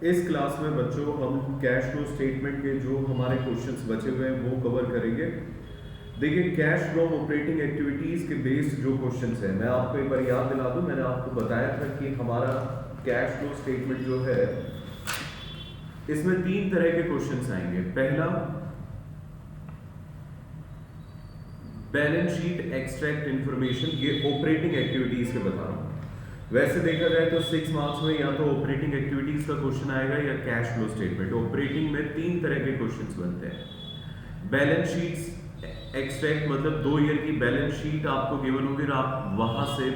इस क्लास में बच्चों हम कैश फ्लो स्टेटमेंट के जो हमारे क्वेश्चंस बचे हुए हैं वो कवर करेंगे। देखिए, कैश फ्रॉम ऑपरेटिंग एक्टिविटीज के बेस्ड जो क्वेश्चंस है, मैं आपको एक बार याद दिला दूं, मैंने आपको बताया था कि हमारा कैश फ्लो स्टेटमेंट जो है इसमें 3 तरह के क्वेश्चंस आएंगे। पहला, बैलेंस शीट एक्सट्रैक्ट इंफॉर्मेशन, ये ऑपरेटिंग एक्टिविटीज के बता रहा हूँ। वैसे देखा जाए तो 6 मार्क्स में या तो ऑपरेटिंग एक्टिविटीज का क्वेश्चन आएगा या कैश फ्लो स्टेटमेंट। ऑपरेटिंग में 3 तरह के क्वेश्चंस बनते हैं। बैलेंस शीट्स एक्सट्रैक्ट मतलब 2 ईयर की बैलेंस शीट आपको गिवन होगी और आप वहां से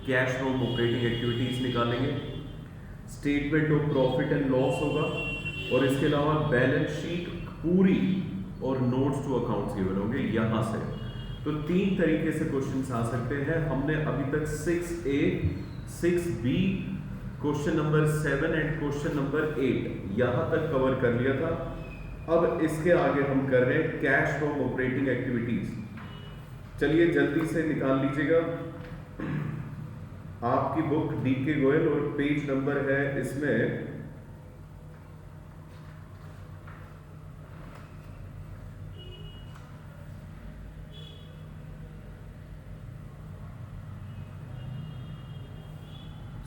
कैश फ्रॉम ऑपरेटिंग एक्टिविटीज निकालेंगे। Statement of profit and loss होगा और इसके अलावा बैलेंस शीट पूरी और नोट्स टू अकाउंट्स गिवन होंगे यहां से। तो 3 तरीके से क्वेश्चंस आ सकते हैं। हमने अभी तक 6A, 6B, question number 7 and question number 8 यहां तक कवर कर लिया था। अब इसके आगे हम कर रहे हैं कैश फ्रॉम ऑपरेटिंग एक्टिविटीज। चलिए जल्दी से निकाल लीजिएगा आपकी बुक DK गोयल और पेज नंबर है इसमें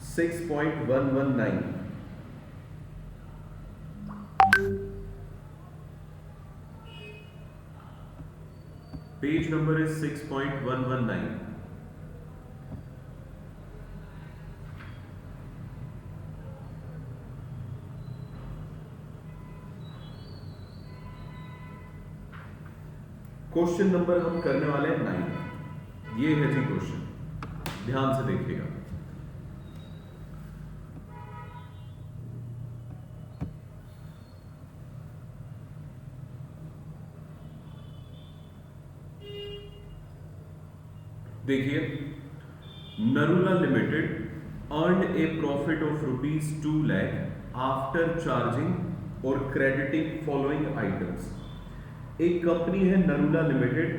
6.119। Page number is 6.119। Question number हम करने वाले हैं 9। ये है जी क्वेश्चन, ध्यान से देखिएगा। देखिए, Narula limited earned A profit of ₹2 lakh after charging और क्रेडिटिंग फॉलोइंग आइटम्स। एक कंपनी है नरूला लिमिटेड,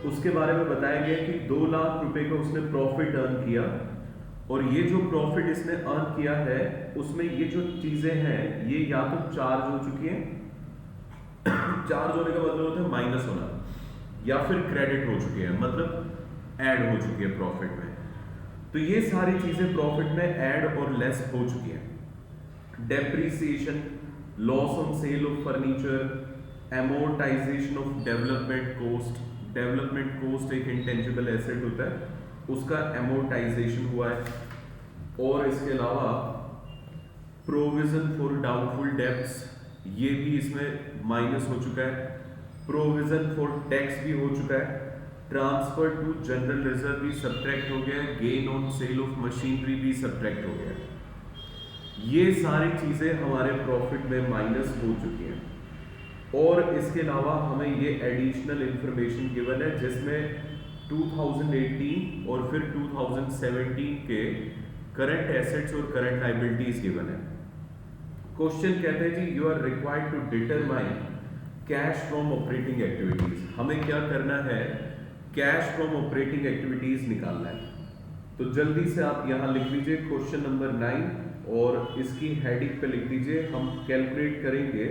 उसके बारे में बताया गया कि 2 लाख रुपए का उसने प्रॉफिट अर्न किया और ये जो प्रॉफिट इसने अर्न किया है उसमें ये जो चीजें हैं ये या तो चार्ज हो चुकी हैं चार्ज होने का मतलब होता है माइनस होना, या फिर क्रेडिट हो चुकी है मतलब ऐड हो चुकी है प्रॉफिट में। तो ये सारी चीजें प्रॉफिट में ऐड और लेस हो चुकी है। Depreciation, loss on sale of furniture, amortisation of development cost. Development cost एक इंटेंजिबल एसेट होता है, उसका एमोर्टाइजेशन हुआ है। और इसके अलावा प्रोविजन फॉर डाउटफुल डेब्ट्स, ये भी इसमें माइनस हो चुका है। प्रोविजन फॉर टैक्स भी हो चुका है। ट्रांसफर टू जनरल रिजर्व भी सब्ट्रैक्ट हो गया है। Gain on sale of machinery भी सब्ट्रैक्ट हो गया है। ये सारी चीजें हमारे प्रॉफिट में माइनस हो चुकी हैं। और इसके अलावा हमें ये एडिशनल इंफॉर्मेशन गिवन है जिसमें 2018 और फिर 2017 के करंट एसेट्स और करंट लायबिलिटीज गिवन है। क्वेश्चन कहते हैं जी, you are required to determine cash from operating activities. हमें क्या करना है, कैश फ्रॉम ऑपरेटिंग एक्टिविटीज निकालना है। तो जल्दी से आप यहां लिख लीजिए क्वेश्चन नंबर 9 और इसकी हेडिंग पे लिख दीजिए हम कैलकुलेट करेंगे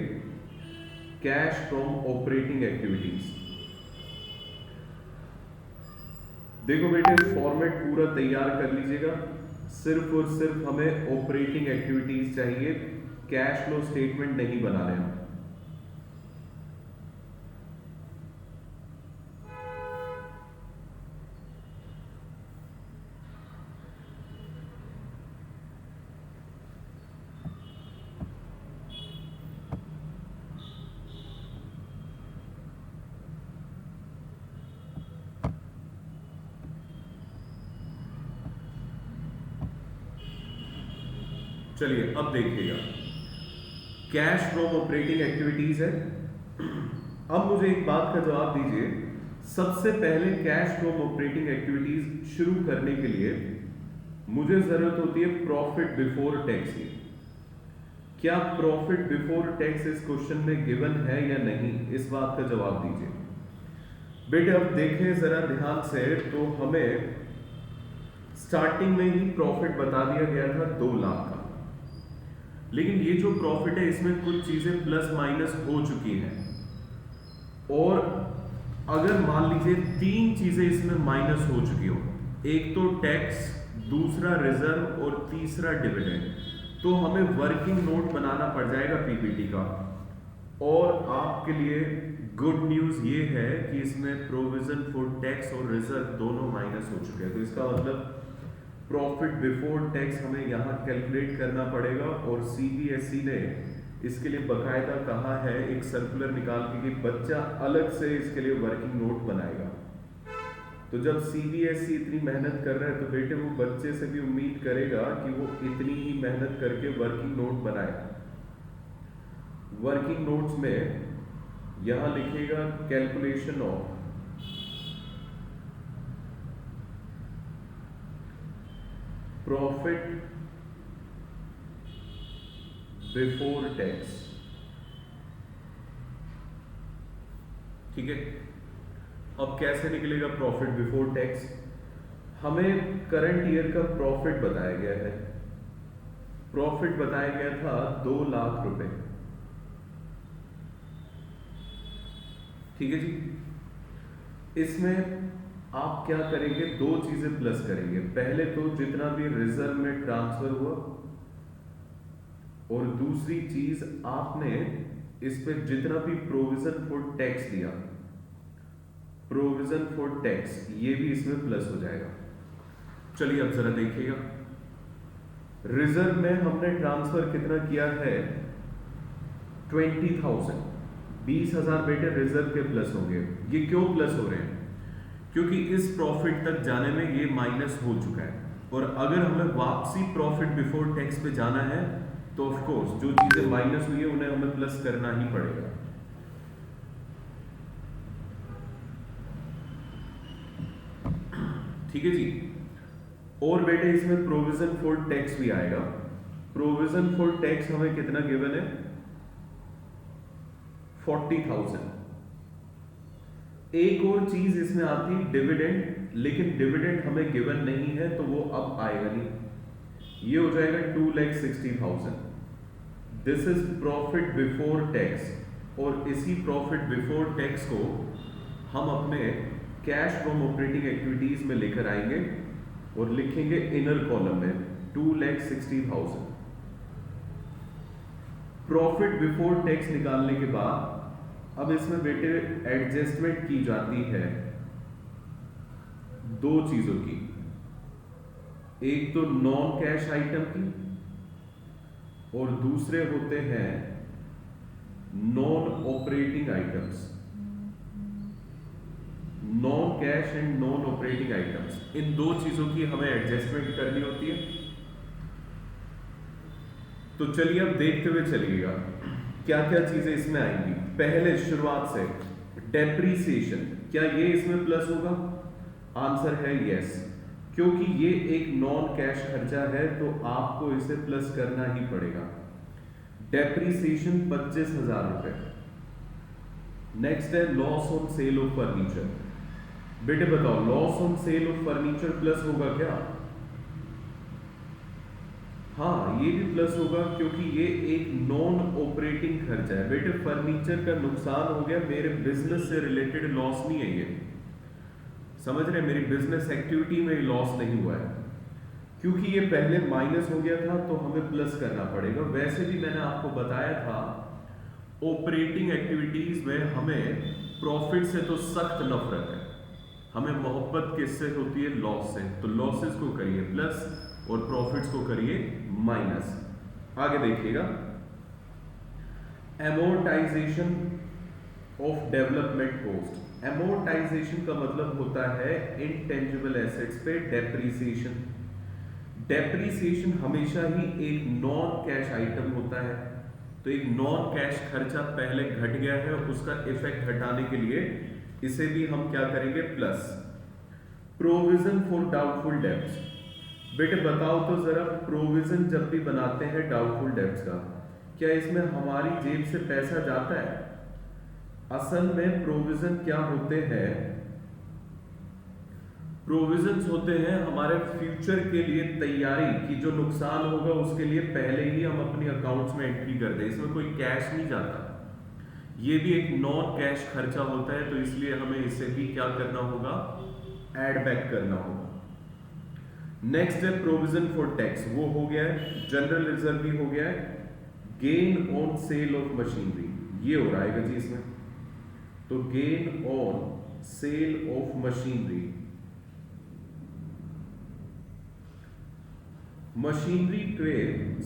कैश फ्रॉम ऑपरेटिंग एक्टिविटीज। देखो बेटे, फॉर्मेट पूरा तैयार कर लीजिएगा। सिर्फ और सिर्फ हमें ऑपरेटिंग एक्टिविटीज चाहिए, कैश फ्लो स्टेटमेंट नहीं बना रहे हम। चलिए अब देखिएगा, कैश फ्रॉम ऑपरेटिंग एक्टिविटीज है। अब मुझे एक बात का जवाब दीजिए, सबसे पहले कैश फ्रॉम ऑपरेटिंग एक्टिविटीज शुरू करने के लिए मुझे जरूरत होती है प्रॉफिट बिफोर टैक्स की। क्या प्रॉफिट बिफोर टैक्स इस क्वेश्चन में गिवन है या नहीं, इस बात का जवाब दीजिए। बेटे अब देखें जरा ध्यान से, तो हमें स्टार्टिंग में ही प्रॉफिट बता दिया गया था 2 लाख का। लेकिन ये जो प्रॉफिट है इसमें कुछ चीजें प्लस माइनस हो चुकी हैं, और अगर मान लीजिए 3 चीजें इसमें माइनस हो चुकी हो, एक तो टैक्स, दूसरा रिजर्व और तीसरा डिविडेंड, तो हमें वर्किंग नोट बनाना पड़ जाएगा पीपीटी का। और आपके लिए गुड न्यूज ये है कि इसमें प्रोविजन फॉर टैक्स और रिजर्व दोनों माइनस हो चुके हैं, तो इसका मतलब प्रॉफिट बिफोर टैक्स हमें यहाँ कैलकुलेट करना पड़ेगा। और सीबीएसई ने इसके लिए बकायदा कहा है, एक सर्कुलर निकाल के कि बच्चा अलग से इसके लिए वर्किंग नोट बनाएगा। तो जब सीबीएसई इतनी मेहनत कर रहा है तो बेटे वो बच्चे से भी उम्मीद करेगा कि वो इतनी ही मेहनत करके वर्किंग नोट बनाए। वर्किंग नोट्स में यहां लिखेगा calculation of profit before tax, ठीक है। अब कैसे निकलेगा प्रॉफिट बिफोर टैक्स? हमें करंट ईयर का प्रॉफिट बताया गया है, प्रॉफिट बताया गया था 2 लाख रुपए, ठीक है जी। इसमें आप क्या करेंगे, 2 चीजें प्लस करेंगे। पहले तो जितना भी रिजर्व में ट्रांसफर हुआ, और दूसरी चीज आपने इस पे जितना भी प्रोविजन फॉर टैक्स दिया, प्रोविजन फॉर टैक्स, ये भी इसमें प्लस हो जाएगा। चलिए अब जरा देखिएगा, रिजर्व में हमने ट्रांसफर कितना किया है, 20,000, 20,000 बेटे रिजर्व के प्लस होंगे। ये क्यों प्लस हो रहे हैं? क्योंकि इस प्रॉफिट तक जाने में ये माइनस हो चुका है, और अगर हमें वापसी प्रॉफिट बिफोर टैक्स पे जाना है तो ऑफ कोर्स जो चीजें माइनस हुई है उन्हें हमें प्लस करना ही पड़ेगा। ठीक है जी। और बेटे इसमें प्रोविजन फॉर टैक्स भी आएगा। प्रोविजन फॉर टैक्स हमें कितना गिवन है, 40,000। एक और चीज इसमें आती है डिविडेंड, लेकिन डिविडेंड हमें गिवन नहीं है तो वो अब आएगा नहीं, ये हो जाएगा 2,60,000। This is profit before tax, और इसी प्रॉफिट बिफोर टैक्स को हम अपने कैश फ्रॉम ऑपरेटिंग एक्टिविटीज में लेकर आएंगे और लिखेंगे इनर कॉलम में 2,60,000। प्रॉफिट बिफोर टैक्स निकालने के बाद अब इसमें बेटे एडजस्टमेंट की जाती है 2 चीजों की, एक तो नॉन कैश आइटम की, और दूसरे होते हैं non operating items. Non cash and non operating items, इन 2 चीजों की हमें एडजस्टमेंट करनी होती है। तो चलिए अब देखते हुए चलिएगा क्या क्या चीजें इसमें आएंगी। पहले शुरुआत से डेप्रीसिएशन, क्या ये इसमें प्लस होगा? आंसर है यस, क्योंकि ये एक नॉन कैश खर्चा है तो आपको इसे प्लस करना ही पड़ेगा। डेप्रीसिएशन 25,000 रुपए। नेक्स्ट है loss on sale of furniture. बेटे बताओ loss on sale of furniture plus होगा क्या? हाँ, ये भी प्लस होगा क्योंकि ये एक नॉन ऑपरेटिंग खर्चा है। बेटे फर्नीचर का नुकसान हो गया, मेरे बिजनेस से रिलेटेड लॉस नहीं है ये, समझ रहे, मेरी बिजनेस एक्टिविटी में लॉस नहीं हुआ है। क्योंकि ये पहले माइनस हो गया था तो हमें प्लस करना पड़ेगा। वैसे भी मैंने आपको बताया था ऑपरेटिंग एक्टिविटीज में हमें प्रॉफिट से तो सख्त नफरत है, हमें मोहब्बत किससे होती है? लॉस से। तो लॉसेस को करिए प्लस और प्रॉफिट्स को करिए माइनस। आगे देखिएगा, amortisation of development cost. Amortisation का मतलब होता है इनटेंजिबल एसेट्स पे डेप्रीसिएशन। डेप्रीसिएशन हमेशा ही एक नॉन कैश आइटम होता है, तो एक नॉन कैश खर्चा पहले घट गया है, उसका इफेक्ट हटाने के लिए इसे भी हम क्या करेंगे? Plus. Provision for doubtful debts. बेटे बताओ तो जरा, प्रोविजन जब भी बनाते हैं डाउटफुल डेब्ट्स का, क्या इसमें हमारी जेब से पैसा जाता है? असल में प्रोविजन क्या होते हैं? प्रोविजंस होते हैं हमारे फ्यूचर के लिए तैयारी कि जो नुकसान होगा उसके लिए पहले ही हम अपनी अकाउंट्स में एंट्री कर दें, इसमें कोई कैश नहीं जाता। ये भी एक नॉन कैश खर्चा होता है, तो इसलिए हमें इसे भी क्या करना होगा, ऐड बैक करना होगा। नेक्स्ट है प्रोविजन फॉर टैक्स, वो हो गया है। जनरल रिजर्व भी हो गया है। Gain on sale of machinery, ये हो रहा है जी इसमें। तो gain on sale of machinery, machinery पे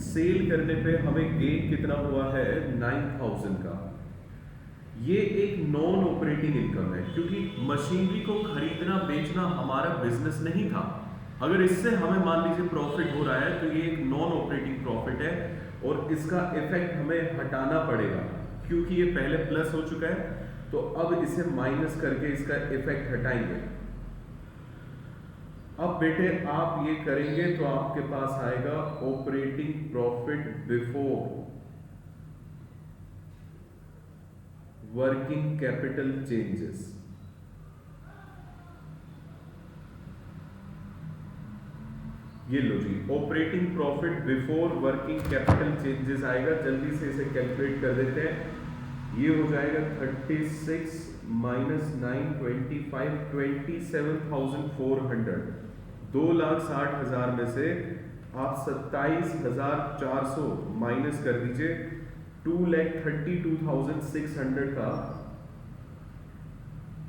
सेल करने पे हमें गेन कितना हुआ है, 9000 का। ये एक नॉन ऑपरेटिंग इनकम है, क्योंकि मशीनरी को खरीदना बेचना हमारा बिजनेस नहीं था। अगर इससे हमें मान लीजिए प्रॉफिट हो रहा है तो ये एक नॉन ऑपरेटिंग प्रॉफिट है, और इसका इफेक्ट हमें हटाना पड़ेगा क्योंकि ये पहले प्लस हो चुका है। तो अब इसे माइनस करके इसका इफेक्ट हटाएंगे। अब बेटे आप ये करेंगे तो आपके पास आएगा operating profit before working capital changes. ये लो जी, operating profit before working capital changes आएगा। जल्दी से इसे कैलकुलेट कर देते हैं। ये हो जाएगा 36 माइनस 9 25 27,400। 2,60,000 में से आप 27,400 माइनस कर दीजिए। 2,32,600 का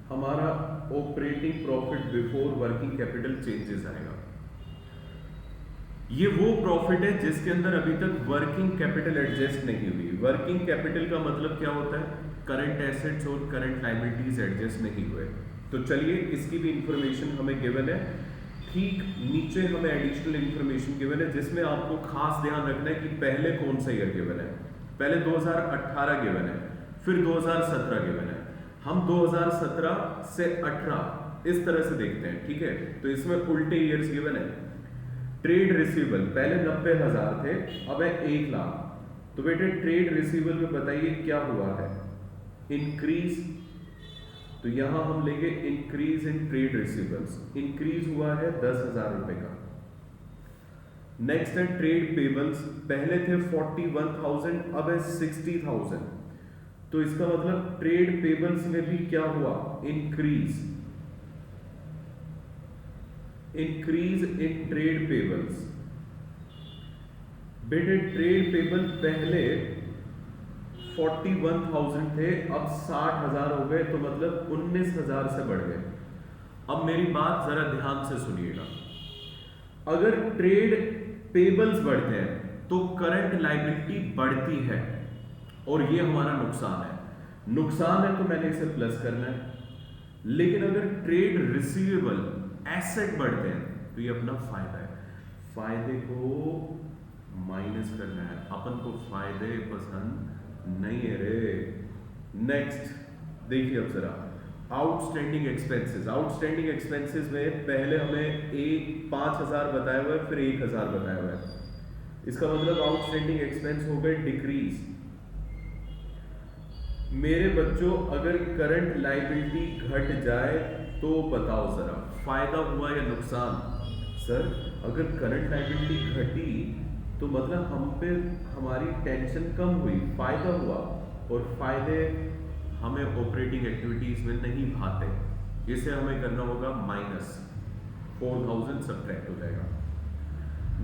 हमारा operating profit before working capital changes आएगा। ये वो प्रॉफिट है जिसके अंदर अभी तक वर्किंग कैपिटल एडजस्ट नहीं हुई। वर्किंग कैपिटल का मतलब क्या होता है, करंट एसेट्स और करंट लायबिलिटीज एडजस्ट नहीं हुए। तो चलिए इसकी भी इंफॉर्मेशन हमें गिवन है। ठीक नीचे हमें एडिशनल इंफॉर्मेशन गिवन है, जिसमें आपको खास ध्यान रखना है कि पहले कौन सा ईयर गिवन है। पहले 2018 गिवन है, फिर 2017 गिवन है। हम 2017 से 18 इस तरह से देखते हैं, ठीक है। तो इसमें उल्टे ईयर्स गिवन है। ट्रेड रिसीवेबल पहले 90,000 थे, अब है 1 लाख। तो बेटे ट्रेड रिसीवेबल में बताइए क्या हुआ है, इंक्रीज। तो यहां हम लेंगे increase in trade receivables. Increase हुआ है 10,000 रुपए का। नेक्स्ट है ट्रेड पेबल्स, पहले थे 41,000, अब है 60,000। तो इसका मतलब ट्रेड पेबल्स में भी क्या हुआ, increase. Increase in trade payables. बेटे ट्रेड पेबल पहले 41,000 थे, अब 60,000 हो गए, तो मतलब 19,000 से बढ़ गए। अब मेरी बात जरा ध्यान से सुनिएगा। अगर ट्रेड पेबल्स बढ़ते हैं तो करंट लायबिलिटी बढ़ती है, और ये हमारा नुकसान है। नुकसान है तो मैंने इसे प्लस करना है। लेकिन अगर ट्रेड रिसीवेबल एसेट बढ़ते हैं तो ये अपना फायदा है। फायदे को माइनस करना है, अपन को फायदे पसंद नहीं है रे। नेक्स्ट देखिए अब जरा आउटस्टैंडिंग एक्सपेंसेस। आउटस्टैंडिंग एक्सपेंसेस में पहले हमें 5,000 बताया हुआ है, फिर 1,000 बताया हुआ है। इसका मतलब आउटस्टैंडिंग एक्सपेंस हो गए डिक्रीज। मेरे बच्चों अगर करंट लायबिलिटी घट जाए तो बताओ जरा फायदा हुआ या नुकसान। सर अगर करंट लायबिलिटी घटी तो मतलब हम पे हमारी टेंशन कम हुई, फायदा हुआ, और फायदे हमें ऑपरेटिंग एक्टिविटीज में नहीं भाते। इसे हमें करना होगा माइनस, 4,000 सब्ट्रैक्ट हो जाएगा।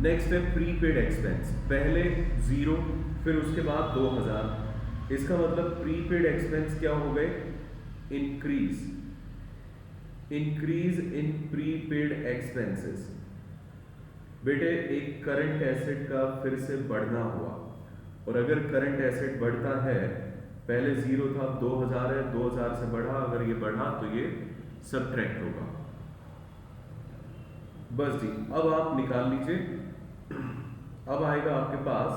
नेक्स्ट है प्रीपेड एक्सपेंस, पहले 0 फिर उसके बाद 2,000। इसका मतलब प्रीपेड एक्सपेंस क्या हो गए, increase. Increase in prepaid expenses. बेटे एक करंट एसेट का फिर से बढ़ना हुआ, और अगर करंट एसेट बढ़ता है, पहले 0 था 2,000 है, 2,000 से बढ़ा, अगर ये बढ़ा तो ये सब्ट्रैक्ट होगा। बस जी अब आप निकाल लीजिए। अब आएगा आपके पास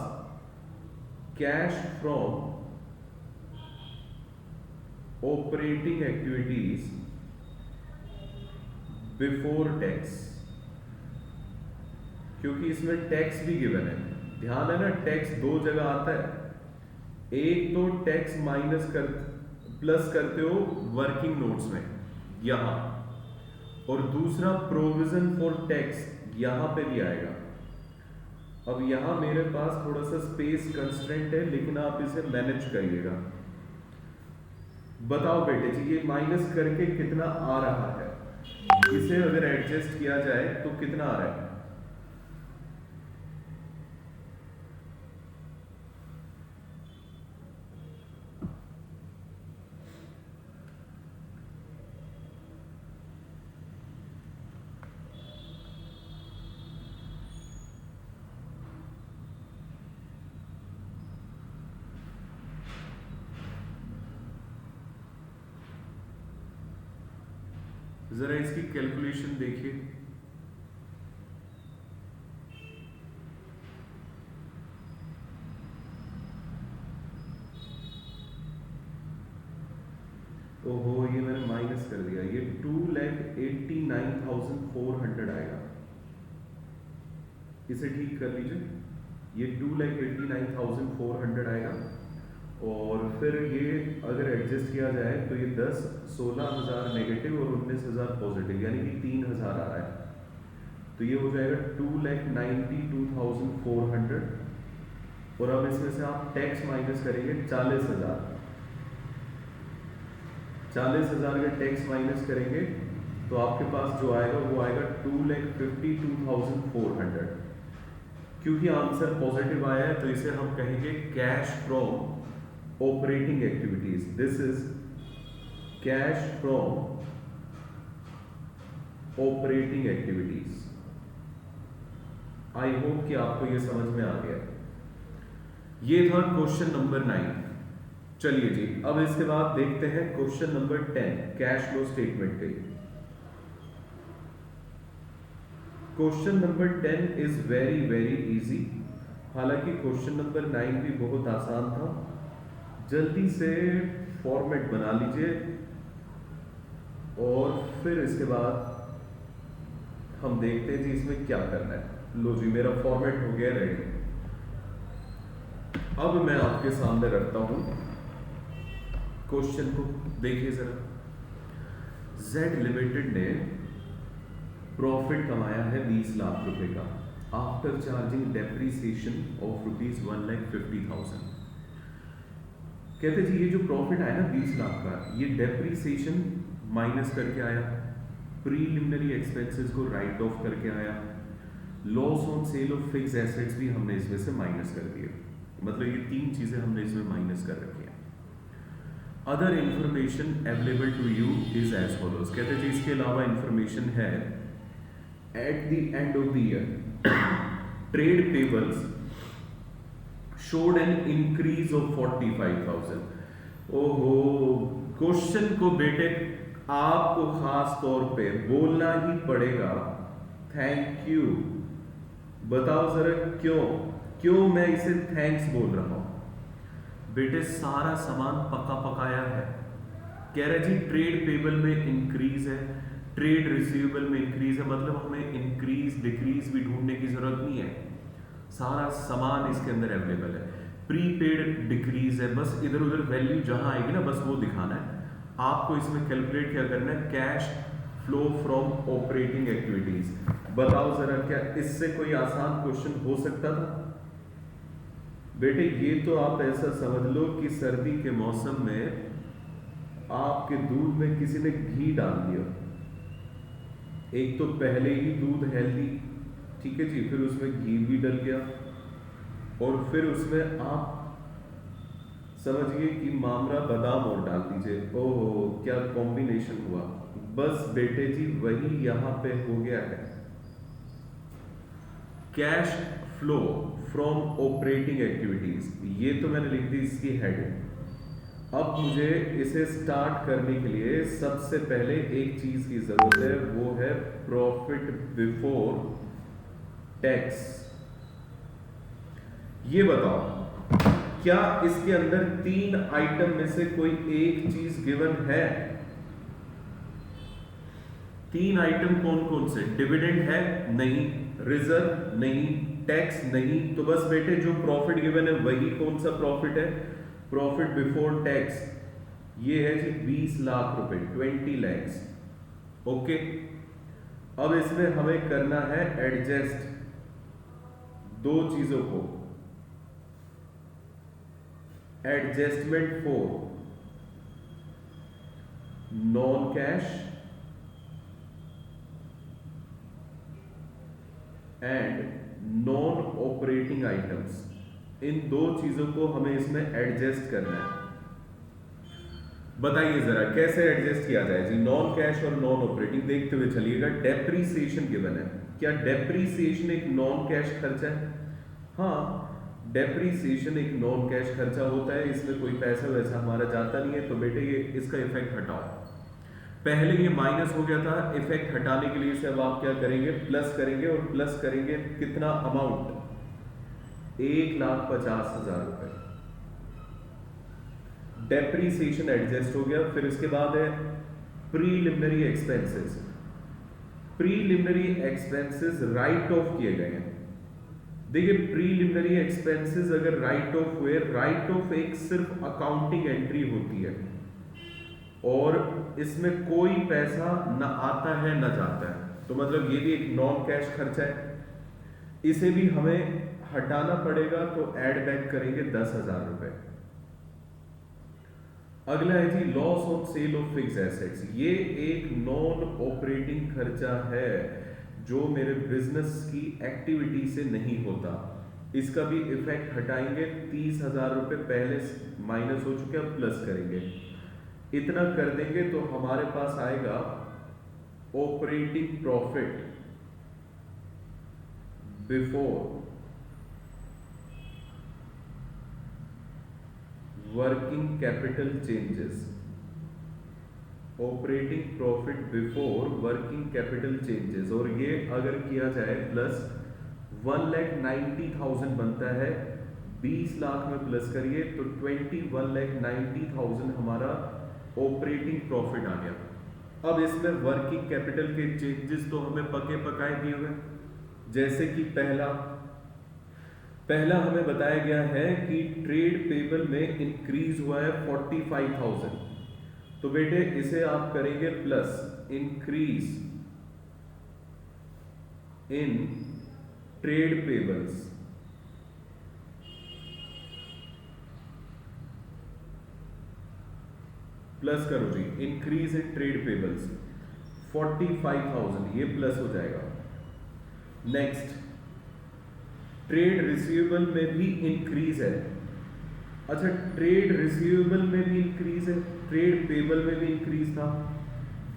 cash from operating activities before tax, क्योंकि इसमें टैक्स भी गिवन है। ध्यान है ना, टैक्स दो जगह आता है। एक तो टैक्स माइनस कर प्लस करते हो वर्किंग नोट्स में यहां, और दूसरा प्रोविजन फॉर टैक्स यहां पे भी आएगा। अब यहां मेरे पास थोड़ा सा स्पेस कंस्ट्रेंट है, लेकिन आप इसे मैनेज करिएगा। बताओ बेटे जी, ये माइनस करके कितना आ रहा है? इसे अगर एडजस्ट किया जाए तो कितना आ रहा है? जरा इसकी कैलकुलेशन देखिए। ओहो, ये मैंने माइनस कर दिया। ये 2,89,400 आएगा। इसे ठीक कर लीजिए। ये 2,89,400 आएगा। और फिर ये अगर एडजस्ट किया जाए तो ये 10, 16,000 नेगेटिव और 19,000 पॉजिटिव, यानी कि 3,000 आ रहा है। तो ये हो जाएगा 2,92,400। और अब इसमें से आप टैक्स माइनस करेंगे 40,000। 40,000 का टैक्स माइनस करेंगे तो आपके पास जो आएगा वो आएगा 2,52,400। क्योंकि आंसर पॉजिटिव आया है तो इसे हम कहेंगे cash from operating activities. This is cash from operating activities. I hope कि आपको ये समझ में आ गया। ये था क्वेश्चन नंबर 9। चलिए जी, अब इसके बाद देखते हैं question number 10 cash flow statement के। Question number 10 is very very easy. हालांकि क्वेश्चन नंबर 9 भी बहुत आसान था। जल्दी से फॉर्मेट बना लीजिए और फिर इसके बाद हम देखते हैं जी इसमें क्या करना है। लो जी, मेरा फॉर्मेट हो गया रेडी। अब मैं आपके सामने रखता हूं क्वेश्चन को। देखिए जरा, जेड लिमिटेड ने प्रॉफिट कमाया है 20 लाख रुपए का आफ्टर चार्जिंग डेप्रीसिएशन ऑफ ₹1,50,000। कहते जी ये जो प्रॉफिट आया ना 20 लाख का, ये डेप्रीसिएशन माइनस करके आया, प्रीलिमिनरी एक्सपेंसेस को राइट ऑफ करके आया, loss on sale of fixed assets भी हमने इसमें से माइनस कर दिए। मतलब ये 3 चीजें हमने इसमें माइनस कर रखी है। Other information available to you is as follows. कहते जी इसके अलावा इंफॉर्मेशन है at the end of the year trade payables showed an increase of 45,000। ओहो, क्वेश्चन को बेटे आपको खास तौर पे बोलना ही पड़ेगा थैंक यू। बताओ जरा क्यों मैं इसे थैंक्स बोल रहा हूं? बेटे सारा सामान पका पकाया है। कह रहे जी ट्रेड पेबल में इंक्रीज है, ट्रेड रिसीवेबल में इंक्रीज है, मतलब हमें इंक्रीज डिक्रीज भी ढूंढने की जरूरत नहीं है। सारा सामान इसके अंदर अवेलेबल है। प्रीपेड डिक्रीज है, बस इधर उधर वैल्यू जहां आएगी ना बस वो दिखाना है आपको। इसमें कैलकुलेट क्या करना है? Cash flow from operating activities. बताओ जरा, क्या इससे कोई आसान क्वेश्चन हो सकता था? बेटे ये तो आप ऐसा समझ लो कि सर्दी के मौसम में आपके दूध में किसी ने घी डाल दिया। एक तो पहले ही दूध हेल्दी, ठीक है जी, फिर उसमें घी भी डल गया और फिर उसमें आप समझिए कि मामरा बादाम और डाल दीजिए। ओहो, क्या कॉम्बिनेशन हुआ। बस बेटे जी वही यहां पे हो गया है। Cash flow from operating activities, ये तो मैंने लिख दी इसकी हेडिंग। अब मुझे इसे स्टार्ट करने के लिए सबसे पहले एक चीज की जरूरत है, वो है प्रॉफिट बिफोर टैक्स। ये बताओ, क्या इसके अंदर 3 आइटम में से कोई एक चीज गिवन है? 3 आइटम कौन कौन से? डिविडेंड है? नहीं। रिजर्व? नहीं। टैक्स? नहीं। तो बस बेटे जो प्रॉफिट गिवन है वही कौन सा प्रॉफिट है? Profit before tax. ये है जी 20 लाख रुपए, 20 lakhs। ओके, अब इसमें हमें करना है एडजस्ट दो चीजों को, adjustment for non cash and non operating items. इन दो चीजों को हमें इसमें एडजस्ट करना है। बताइए जरा कैसे एडजस्ट किया जाए जी, नॉन कैश और नॉन ऑपरेटिंग। देखते हुए चलिएगा। डेप्रीसिएशन गिवन है, क्या डेप्रीसिएशन एक नॉन कैश खर्चा है? हाँ, डेप्रीसिएशन एक नॉन कैश खर्चा होता है, इसमें कोई पैसा वैसा हमारा जाता नहीं है। तो बेटे ये इसका इफेक्ट हटाओ। पहले ये माइनस हो गया था, इफेक्ट हटाने के लिए इसे अब आप क्या करेंगे, प्लस करेंगे। और प्लस करेंगे कितना अमाउंट, 1,50,000 रुपए। डेप्रीसिएशन एडजस्ट हो गया। फिर इसके बाद है preliminary expenses. Preliminary expenses right of किए गए हैं। देखिए प्रीलिमिनरी एक्सपेंसेस अगर राइट ऑफ हुए, राइट ऑफ एक सिर्फ अकाउंटिंग एंट्री होती है और इसमें कोई पैसा न आता है न जाता है, तो मतलब ये भी एक नॉन कैश खर्चा है। इसे भी हमें हटाना पड़ेगा, तो ऐड बैक करेंगे 10,000 रुपए। अगला है जी loss on sale of fixed assets. ये एक नॉन ऑपरेटिंग खर्चा है जो मेरे बिजनेस की एक्टिविटी से नहीं होता। इसका भी इफेक्ट हटाएंगे। 30,000 रुपए पहले माइनस हो चुके हैं, प्लस करेंगे। इतना कर देंगे तो हमारे पास आएगा operating profit before working capital changes. Operating profit before working capital changes, और ये अगर किया जाए प्लस 1,90,000 बनता है। 20 लाख में प्लस करिए तो 21,90,000 हमारा ऑपरेटिंग प्रॉफिट आ गया। अब इसमें वर्किंग कैपिटल के चेंजेस तो हमें पके पकाए दिए हुए, जैसे कि पहला हमें बताया गया है कि ट्रेड पेबल में इंक्रीज हुआ है 45,000। तो बेटे इसे आप करेंगे plus increase in trade payables. Plus करो जी, इंक्रीज इन ट्रेड पेबल्स 45,000, ये प्लस हो जाएगा। नेक्स्ट, ट्रेड रिसीवेबल में भी इंक्रीज है। अच्छा, ट्रेड रिसीवेबल में भी इंक्रीज है, ट्रेड पेबल में भी इंक्रीज था।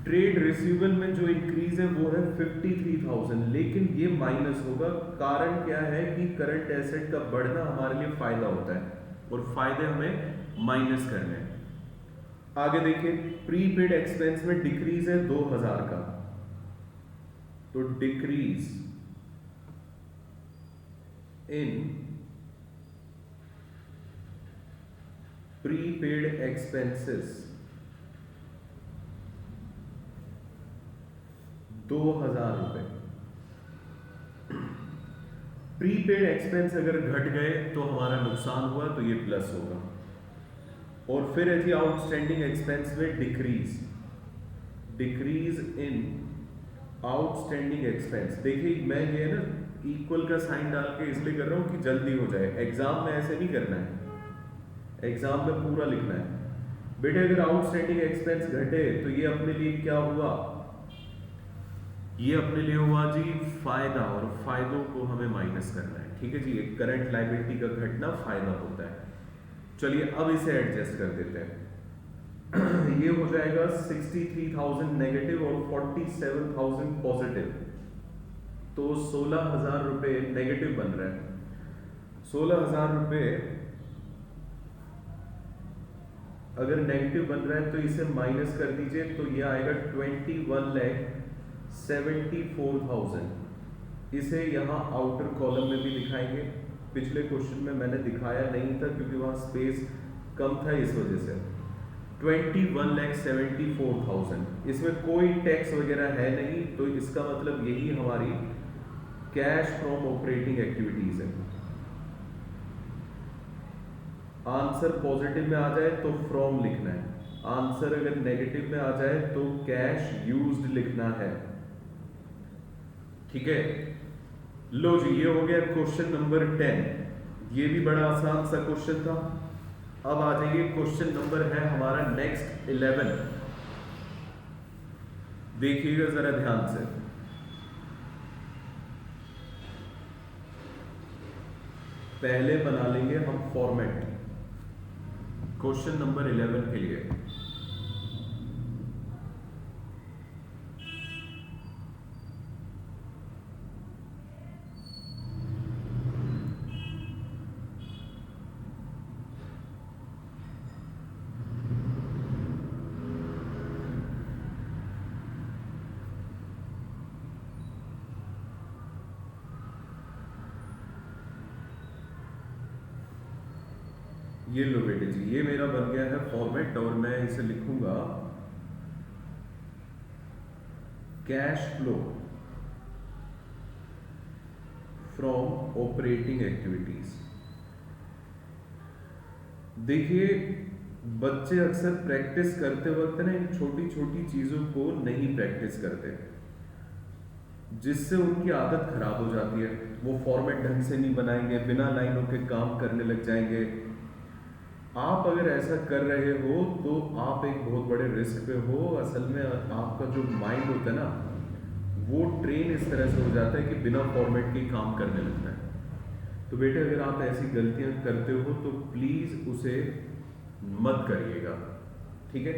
ट्रेड रिसीवेबल में जो इंक्रीज है वो है 53,000, लेकिन ये माइनस होगा। कारण क्या है कि करंट एसेट का बढ़ना हमारे लिए फायदा होता है और फायदे हमें माइनस करने हैं। आगे देखिए, प्रीपेड एक्सपेंस में डिक्रीज है 2,000 का, तो डिक्रीज इन प्रीपेड एक्सपेंसेस 2,000 रुपए। प्रीपेड एक्सपेंस अगर घट गए तो हमारा नुकसान हुआ, तो ये प्लस होगा। और फिर है जी आउटस्टैंडिंग एक्सपेंस में डिक्रीज इन आउटस्टैंडिंग एक्सपेंस। देखिए मैं ये ना इक्वल का साइन डाल के इसलिए कर रहा हूं कि जल्दी हो जाए। एग्जाम में ऐसे नहीं करना है, एग्जाम में पूरा लिखना है। बेटे अगर आउटस्टैंडिंग एक्सपेंस घटे तो ये अपने लिए क्या हुआ, ये अपने लिए हुआ जी फायदा, और फायदों को हमें माइनस करना है। ठीक है जी, एक करंट लायबिलिटी का घटना फायदा होता है। चलिए अब इसे एडजस्ट कर देते हैं। ये हो जाएगा 63,000 नेगेटिव और 47,000 पॉजिटिव, तो 16,000 रुपए नेगेटिव बन रहा है। 16,000 रुपए अगर नेगेटिव बन रहा है तो इसे माइनस कर दीजिए, तो ये आएगा 21,74,000। इसे यहाँ आउटर कॉलम में भी दिखाएंगे। पिछले क्वेश्चन में मैंने दिखाया नहीं था क्योंकि वहां स्पेस कम था, इस वजह से 21,74,000। इसमें कोई टैक्स वगैरह है नहीं, तो इसका मतलब यही हमारी कैश फ्रॉम ऑपरेटिंग एक्टिविटीज है। आंसर पॉजिटिव में आ जाए तो फ्रॉम लिखना है, आंसर अगर नेगेटिव में आ जाए तो कैश यूज्ड लिखना है। ठीक है, लो जी ये हो गया क्वेश्चन नंबर 10। ये भी बड़ा आसान सा क्वेश्चन था। अब आ जाइए क्वेश्चन नंबर है हमारा नेक्स्ट 11। देखिएगा जरा ध्यान से। पहले बना लेंगे हम फॉर्मेट क्वेश्चन नंबर 11 के लिए। ये लो बेटे जी, ये मेरा बन गया है फॉर्मेट और मैं इसे लिखूंगा cash flow from operating activities. देखिए बच्चे अक्सर प्रैक्टिस करते वक्त ना इन छोटी छोटी चीजों को नहीं प्रैक्टिस करते, जिससे उनकी आदत खराब हो जाती है। वो फॉर्मेट ढंग से नहीं बनाएंगे, बिना लाइनों के काम करने लग जाएंगे। आप अगर ऐसा कर रहे हो तो आप एक बहुत बड़े रिस्क पे हो। असल में आपका जो माइंड होता है ना, वो ट्रेन इस तरह से हो जाता है कि बिना फॉर्मेट के काम करने लगता है। तो बेटे अगर आप ऐसी गलतियां करते हो तो प्लीज उसे मत करिएगा, ठीक है।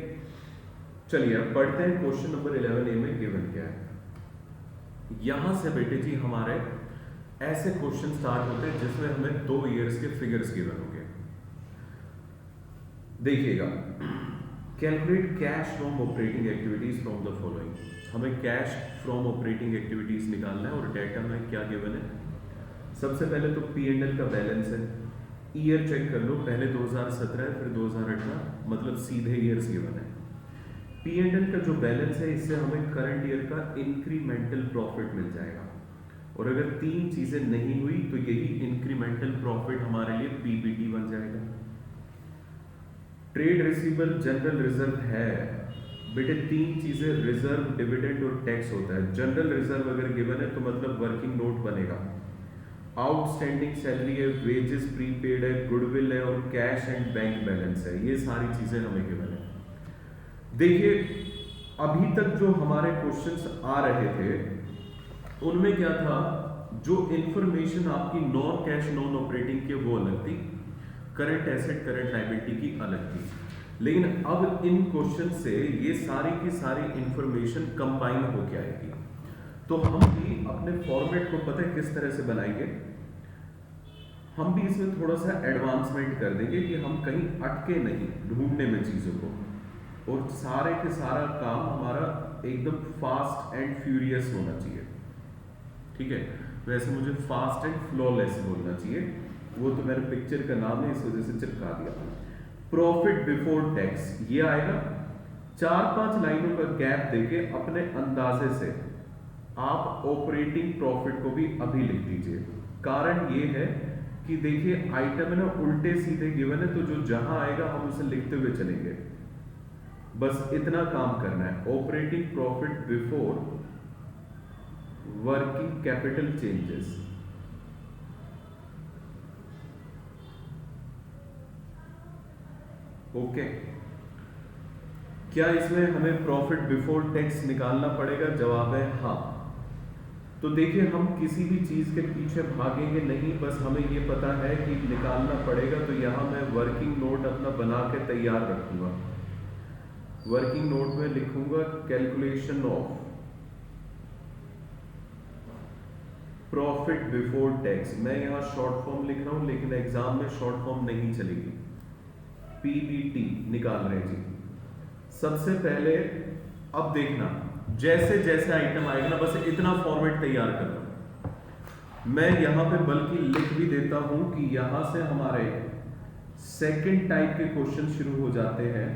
चलिए अब पढ़ते हैं क्वेश्चन नंबर 11 में गिवन क्या है। यहां से बेटे जी हमारे ऐसे क्वेश्चन स्टार्ट होते हैं जिसमें हमें 2 ईयर्स के फिगर्स गिवन होंगे। देखिएगा, calculate cash from operating activities from the following. हमें कैश फ्रॉम ऑपरेटिंग एक्टिविटीज निकालना है और डेटा में क्या गिवन है। सबसे पहले तो P&L का बैलेंस है। ईयर चेक कर लो, पहले 2017 है फिर 2018, मतलब सीधे ईयर्स गिवन है। P&L का जो बैलेंस है इससे हमें करंट ईयर का इंक्रीमेंटल प्रॉफिट मिल जाएगा। और अगर 3 चीजें नहीं हुई तो यही इंक्रीमेंटल प्रॉफिट हमारे लिए PBT बन जाएगा। ट्रेड रिसीवेबल जनरल रिजर्व है बेटे, 3 चीजें रिजर्व, डिविडेंड और टैक्स होता है। जनरल रिजर्व अगर गिवन है तो मतलब वर्किंग नोट बनेगा। आउटस्टैंडिंग सैलरी है, वेजेस प्रीपेड है, गुडविल है और कैश एंड बैंक बैलेंस है। ये सारी चीजें हमें गिवन है। देखिए अभी तक जो हमारे क्वेश्चंस आ रहे थे उनमें क्या था, जो इंफॉर्मेशन आपकी नॉन कैश नॉन ऑपरेटिंग की वो अलग थी, करंट एसेट करंट लायबिलिटी की अलग थी। लेकिन अब इन क्वेश्चन से ये सारी की सारी इंफॉर्मेशन कंबाइन होके आएगी। तो हम भी अपने फॉर्मेट को पता है किस तरह से बनाएंगे, हम भी इसमें थोड़ा सा एडवांसमेंट कर देंगे कि हम कहीं अटके नहीं ढूंढने में चीजों को, और सारे के सारा काम हमारा एकदम फास्ट एंड फ्यूरियस होना चाहिए, ठीक है। वैसे मुझे फास्ट एंड फ्लॉलेस बोलना चाहिए, वो तो मेरे पिक्चर का नाम है इस वजह से चिपका दिया। प्रॉफिट बिफोर टैक्स ये आएगा। 4-5 लाइनों का गैप देके अपने अंदाजे से आप ऑपरेटिंग प्रॉफिट को भी अभी लिख दीजिए। कारण ये है कि देखिए आइटम है ना उल्टे सीधे गिवन है, तो जो जहां आएगा हम उसे लिखते हुए चलेंगे। बस इतना काम करना है, operating profit before working capital changes. Okay, क्या इसमें हमें प्रॉफिट बिफोर टैक्स निकालना पड़ेगा? जवाब है हाँ। तो देखिए हम किसी भी चीज के पीछे भागेंगे नहीं, बस हमें ये पता है कि निकालना पड़ेगा। तो यहां मैं वर्किंग नोट अपना बना के तैयार रखूंगा। वर्किंग नोट में लिखूंगा calculation of profit before tax. मैं यहां शॉर्ट फॉर्म लिख रहा हूं, लेकिन एग्जाम में शॉर्ट फॉर्म नहीं चलेगी। PBT निकाल रहे हैं जी। सबसे पहले अब देखना, जैसे जैसे आइटम आएगा ना, बस इतना फॉर्मेट तैयार कर लो। मैं यहां पे बल्कि लिख भी देता हूं कि यहां से हमारे सेकंड टाइप के क्वेश्चन शुरू हो जाते हैं,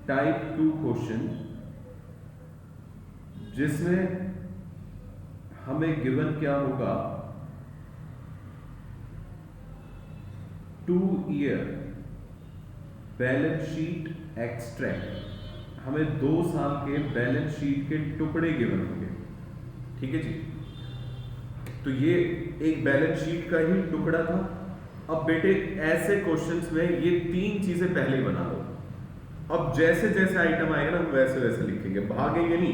टाइप 2 क्वेश्चन, जिसमें हमें गिवन क्या होगा, 2 ईयर बैलेंस शीट एक्सट्रैक्ट। हमें 2 साल के बैलेंस शीट के टुकड़े गिवन होंगे, ठीक है जी। तो ये एक बैलेंस शीट का ही टुकड़ा था। अब बेटे ऐसे क्वेश्चंस में ये 3 चीजें पहले ही बना लो। अब जैसे जैसे आइटम आएगा ना हम वैसे वैसे लिखेंगे, भागेंगे नहीं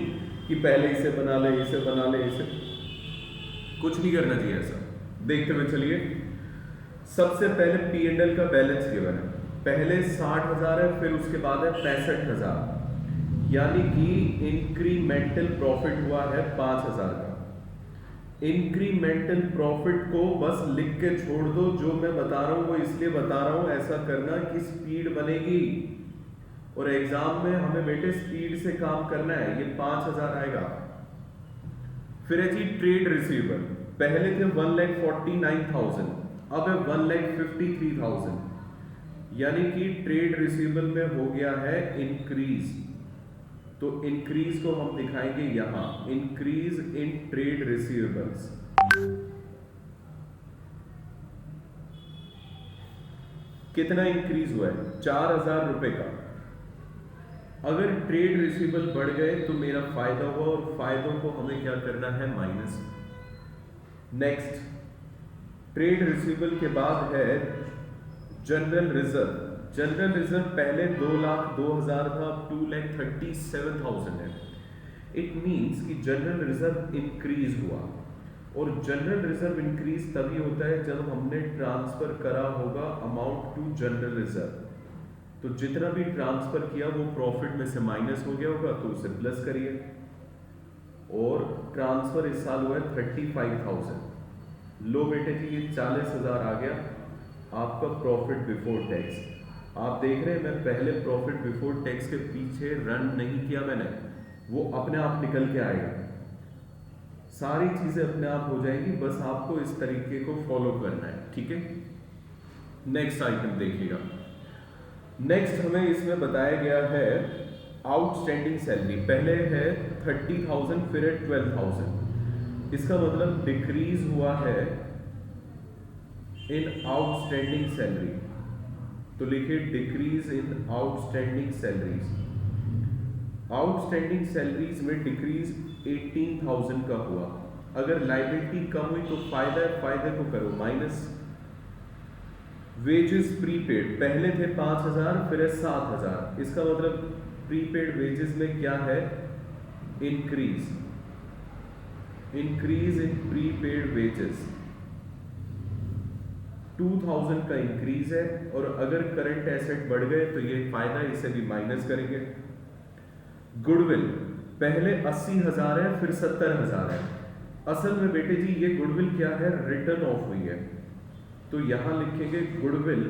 कि पहले इसे बना ले इसे बना ले इसे, कुछ नहीं करना चाहिए ऐसा। देखते हुए चलिए, सबसे पहले P&L का बैलेंस गिवन है, पहले 60,000 है, फिर उसके बाद है 65,000, यानी कि इंक्रीमेंटल प्रॉफिट हुआ है 5,000 का। इंक्रीमेंटल प्रॉफिट को बस लिख के छोड़ दो, जो मैं बता रहा हूं वो इसलिए बता रहा हूं, ऐसा करना कि स्पीड बनेगी, और एग्जाम में हमें बेटे स्पीड से काम करना है। ये 5,000 आएगा। फिर है जी ट्रेड रिसीवेबल, पहले थे 1,49,000, अब है 1,53,000, यानी कि ट्रेड रिसीवेबल में हो गया है इंक्रीज। तो इंक्रीज को हम दिखाएंगे यहां, इंक्रीज इन ट्रेड रिसीवेबल्स। कितना इंक्रीज हुआ है? 4,000 रुपए का। अगर ट्रेड रिसीवेबल बढ़ गए तो मेरा फायदा हुआ, और फायदों को हमें क्या करना है? माइनस। नेक्स्ट, ट्रेड रिसीवेबल के बाद है जनरल रिजर्व। जनरल रिजर्व पहले 2,02,000 था, अब 2,37,000 है। इट मींस कि जनरल रिजर्व इंक्रीज हुआ, और जनरल रिजर्व इंक्रीज तभी होता है जब हमने ट्रांसफर करा होगा अमाउंट टू जनरल रिजर्व। तो जितना भी ट्रांसफर किया वो प्रॉफिट में से माइनस हो गया होगा, तो उसे प्लस करिए। और ट्रांसफर इस साल हुआ है 35,000। लो बेटे जी, ये 40,000 आ गया आपका प्रॉफिट बिफोर टैक्स। आप देख रहे हैं मैं पहले प्रॉफिट बिफोर टैक्स के पीछे रन नहीं किया मैंने, वो अपने आप निकल के आएगा, सारी चीजें अपने आप हो जाएंगी, बस आपको इस तरीके को फॉलो करना है, ठीक है। नेक्स्ट आइटम देखिएगा। नेक्स्ट हमें इसमें बताया गया है आउटस्टैंडिंग सैलरी, पहले है 30,000 फिर है 12,000। इसका मतलब डिक्रीज हुआ है इन आउटस्टैंडिंग सैलरी, तो लिखिए decrease in outstanding salaries. Outstanding salaries में डिक्रीज 18,000 का हुआ। अगर लायबिलिटी कम हुई तो फायदा है, फायदे को करो माइनस। वेजेस प्रीपेड, पहले थे 5,000 फिर है 7,000, इसका मतलब प्रीपेड वेजेस में क्या है? Increase. Increase in prepaid wages 2,000 का इंक्रीज है, और अगर करंट एसेट बढ़ गए तो ये फायदा, इसे भी माइनस करेंगे। गुडविल, पहले 80,000 है फिर 70,000 है। असल में बेटे जी ये गुडविल क्या है? रिटर्न ऑफ हुई है, तो यहां लिखेंगे गुडविल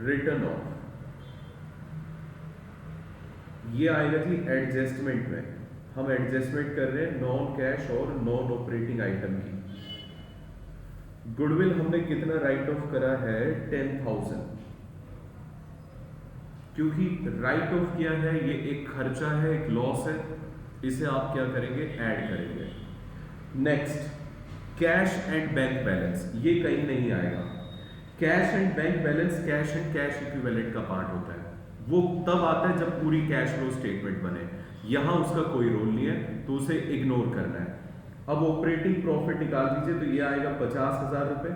रिटर्न ऑफ। ये आएगा जी एडजस्टमेंट में, हम एडजस्टमेंट कर रहे हैं नॉन कैश और नॉन ऑपरेटिंग आइटम की। गुडविल हमने कितना राइट ऑफ करा है? 10,000, क्योंकि राइट ऑफ किया है, ये एक खर्चा है, एक लॉस है, इसे आप क्या करेंगे? ऐड करेंगे। Next, cash and bank balance, ये कहीं नहीं आएगा। Cash and bank balance cash and cash equivalent का पार्ट होता है, वो तब आता है जब पूरी कैश फ्लो स्टेटमेंट बने, यहां उसका कोई रोल नहीं है, तो उसे इग्नोर करना है। अब ऑपरेटिंग प्रॉफिट निकाल दीजिए, तो ये आएगा 50,000 रुपए,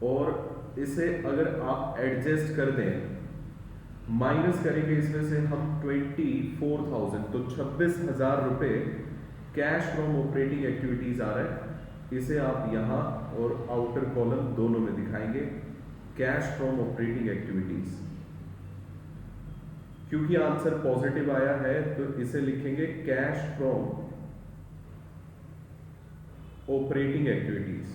और इसे अगर आप एडजस्ट कर दें, माइनस करेंगे इसमें से हम 24,000, तो 26,000 रुपए कैश फ्रॉम ऑपरेटिंग एक्टिविटीज आ रहा है। इसे आप यहां और आउटर कॉलम दोनों में दिखाएंगे कैश फ्रॉम ऑपरेटिंग एक्टिविटीज। क्योंकि आंसर पॉजिटिव आया है तो इसे लिखेंगे cash from operating activities.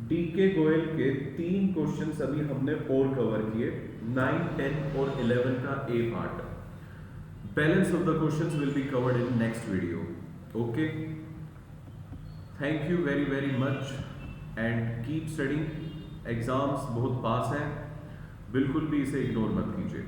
DK Goyal के 3 क्वेश्चंस अभी हमने और कवर किए, 9, 10 और 11 का a part. Balance of the questions will be covered in next video. Okay, thank you very very much and keep studying. Exams बहुत पास हैं, बिल्कुल भी इसे इग्नोर मत कीजिए।